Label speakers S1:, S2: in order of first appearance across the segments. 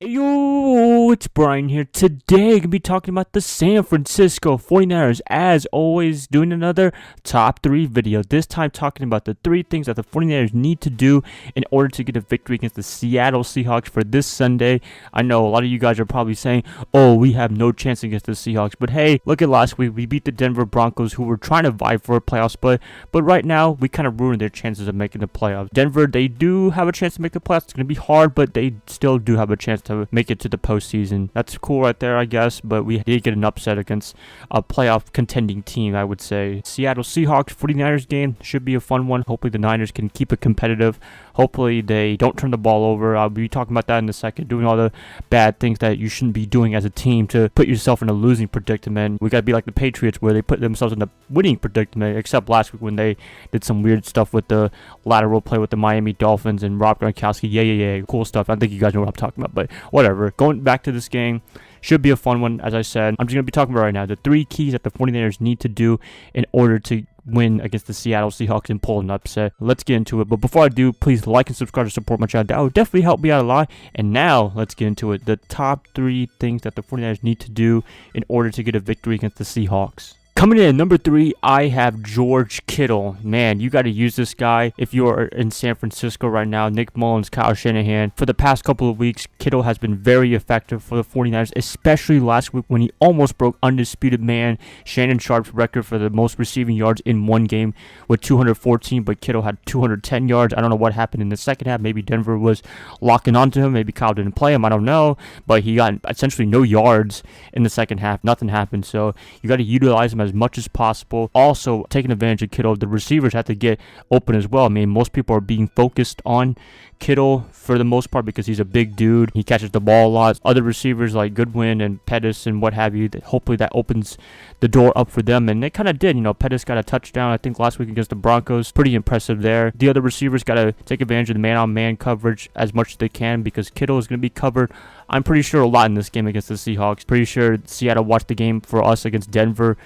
S1: Yo, it's Brian here. Today, I'm going to be talking about the San Francisco 49ers. As always, doing another top 3 video. This time, talking about the 3 things that the 49ers need to do in order to get a victory against the Seattle Seahawks for this Sunday. I know a lot of you guys are probably saying, oh, we have no chance against the Seahawks. But hey, look at last week. We beat the Denver Broncos, who were trying to vie for a playoff spot. But right now, we kind of ruined their chances of making the playoffs. Denver, they do have a chance to make the playoffs. It's going to be hard, but they still do have a chance to make it to the postseason. That's cool right there, I guess, but we did get an upset against a playoff contending team, I would say. Seattle Seahawks 49ers game should be a fun one. Hopefully the Niners can keep it competitive. Hopefully they don't turn the ball over. I'll be talking about that in a second, doing all the bad things that you shouldn't be doing as a team to put yourself in a losing predicament. We got to be like the Patriots, where they put themselves in a winning predicament, except last week when they did some weird stuff with the lateral play with the Miami Dolphins and Rob Gronkowski. Yeah, cool stuff. I think you guys know what I'm talking about, but whatever. Going back to this game, should be a fun one, as I said. I'm just going to be talking about right now the 3 keys that the 49ers need to do in order to win against the Seattle Seahawks and pull an upset. Let's get into it. But before I do, please like and subscribe to support my channel. That would definitely help me out a lot. And now, let's get into it. The top 3 things that the 49ers need to do in order to get a victory against the Seahawks. Coming in at number 3, I have George Kittle. Man, you got to use this guy if you are in San Francisco right now. Nick Mullins, Kyle Shanahan. For the past couple of weeks, Kittle has been very effective for the 49ers, especially last week when he almost broke undisputed man Shannon Sharp's record for the most receiving yards in one game with 214, but Kittle had 210 yards. I don't know what happened in the second half. Maybe Denver was locking onto him. Maybe Kyle didn't play him. I don't know. But he got essentially no yards in the second half. Nothing happened. So you got to utilize him as much as possible. Also, taking advantage of Kittle, the receivers have to get open as well. I mean, most people are being focused on Kittle for the most part because he's a big dude. He catches the ball a lot. Other receivers like Goodwin and Pettis and what have you, hopefully that opens the door up for them. And it kind of did. You know, Pettis got a touchdown, I think, last week against the Broncos. Pretty impressive there. The other receivers got to take advantage of the man-on-man coverage as much as they can because Kittle is going to be covered, I'm pretty sure, a lot in this game against the Seahawks. Pretty sure Seattle watched the game for us against Denver,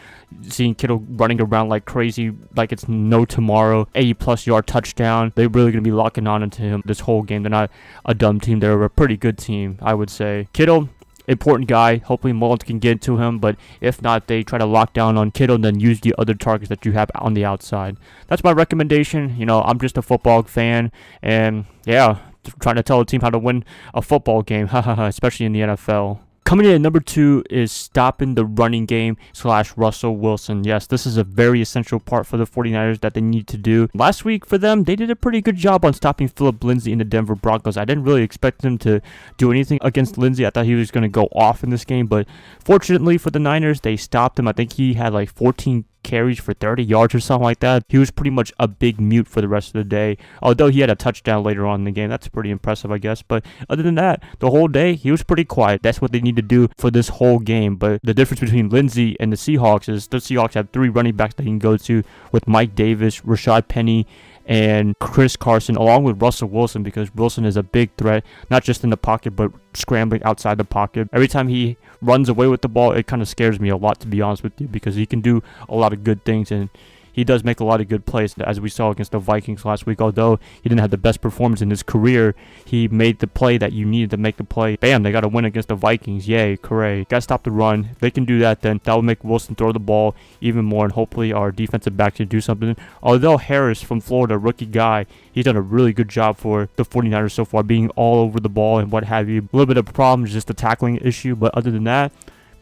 S1: seeing Kittle running around like crazy, like it's no tomorrow. 80+ yard touchdown. They're really going to be locking on into him this whole game. They're not a dumb team. They're a pretty good team, I would say. Kittle, important guy. Hopefully Mullins can get to him, but if not, they try to lock down on Kittle and then use the other targets that you have on the outside. That's my recommendation. You know, I'm just a football fan, and yeah, trying to tell a team how to win a football game, especially in the NFL. Coming in at number 2 is stopping the running game / Russell Wilson. Yes, this is a very essential part for the 49ers that they need to do. Last week for them, they did a pretty good job on stopping Philip Lindsay in the Denver Broncos. I didn't really expect them to do anything against Lindsay. I thought he was going to go off in this game, but fortunately for the Niners, they stopped him. I think he had like 14 carries for 30 yards or something like that. He was pretty much a big mute for the rest of the day, although he had a touchdown later on in the game. That's pretty impressive, I guess. But other than that, the whole day he was pretty quiet. That's what they need to do for this whole game. But the difference between Lindsay and the Seahawks is the Seahawks have 3 running backs that he can go to with Mike Davis, Rashad Penny, and Chris Carson, along with Russell Wilson, because Wilson is a big threat, not just in the pocket, but scrambling outside the pocket. Every time he runs away with the ball, it kind of scares me a lot, to be honest with you, because he can do a lot of good things, and he does make a lot of good plays, as we saw against the Vikings last week. Although he didn't have the best performance in his career, he made the play that you needed to make the play. Bam, they got a win against the Vikings. Yay, hooray. Got to stop the run. If they can do that, then that will make Wilson throw the ball even more, and hopefully our defensive back can do something. Although Harris from Florida, rookie guy, he's done a really good job for the 49ers so far, being all over the ball and what have you. A little bit of a problem is just the tackling issue, but other than that,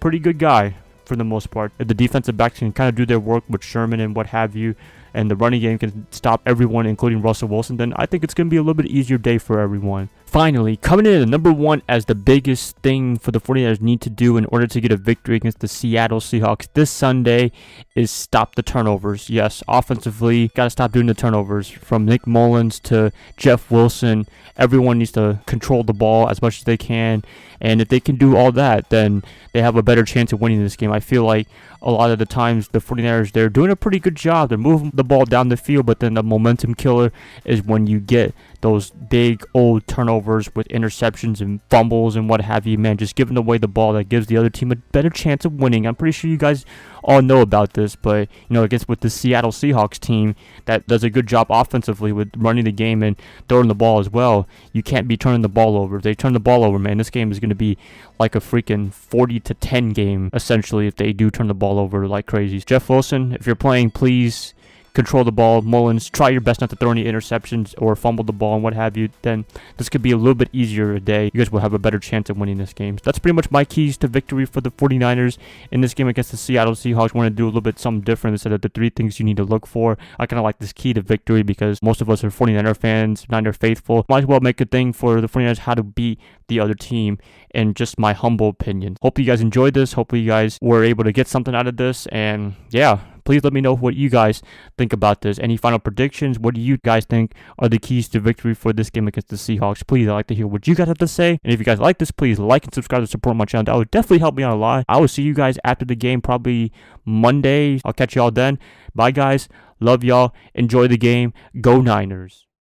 S1: pretty good guy for the most part. If the defensive backs can kind of do their work with Sherman and what have you, and the running game can stop everyone, including Russell Wilson, then I think it's going to be a little bit easier day for everyone. Finally, coming in at number 1 as the biggest thing for the 49ers need to do in order to get a victory against the Seattle Seahawks this Sunday is stop the turnovers. Yes, offensively, got to stop doing the turnovers. From Nick Mullins to Jeff Wilson, everyone needs to control the ball as much as they can. And if they can do all that, then they have a better chance of winning this game. I feel like a lot of the times the 49ers, they're doing a pretty good job. They're moving the ball down the field, but then the momentum killer is when you get those big old turnovers with interceptions and fumbles and what have you, man. Just giving away the ball that gives the other team a better chance of winning. I'm pretty sure you guys all know about this, but against with the Seattle Seahawks team that does a good job offensively with running the game and throwing the ball as well, you can't be turning the ball over. If they turn the ball over, man, this game is going to be like a freaking 40-10 game essentially if they do turn the ball over like crazy. Jeff Wilson, if you're playing, please control the ball. Mullins, try your best not to throw any interceptions or fumble the ball and what have you. Then this could be a little bit easier a day. You guys will have a better chance of winning this game. So that's pretty much my keys to victory for the 49ers in this game against the Seattle Seahawks. Want to do a little bit something different instead of the 3 things you need to look for. I kind of like this key to victory because most of us are 49er fans, Niner faithful. Might as well make a thing for the 49ers how to beat the other team, and just my humble opinion. Hope you guys enjoyed this. Hopefully you guys were able to get something out of this, and yeah, please let me know what you guys think about this. Any final predictions? What do you guys think are the keys to victory for this game against the Seahawks? Please, I'd like to hear what you guys have to say. And if you guys like this, please like and subscribe to support my channel. That would definitely help me out a lot. I will see you guys after the game, probably Monday. I'll catch y'all then. Bye, guys. Love y'all. Enjoy the game. Go Niners.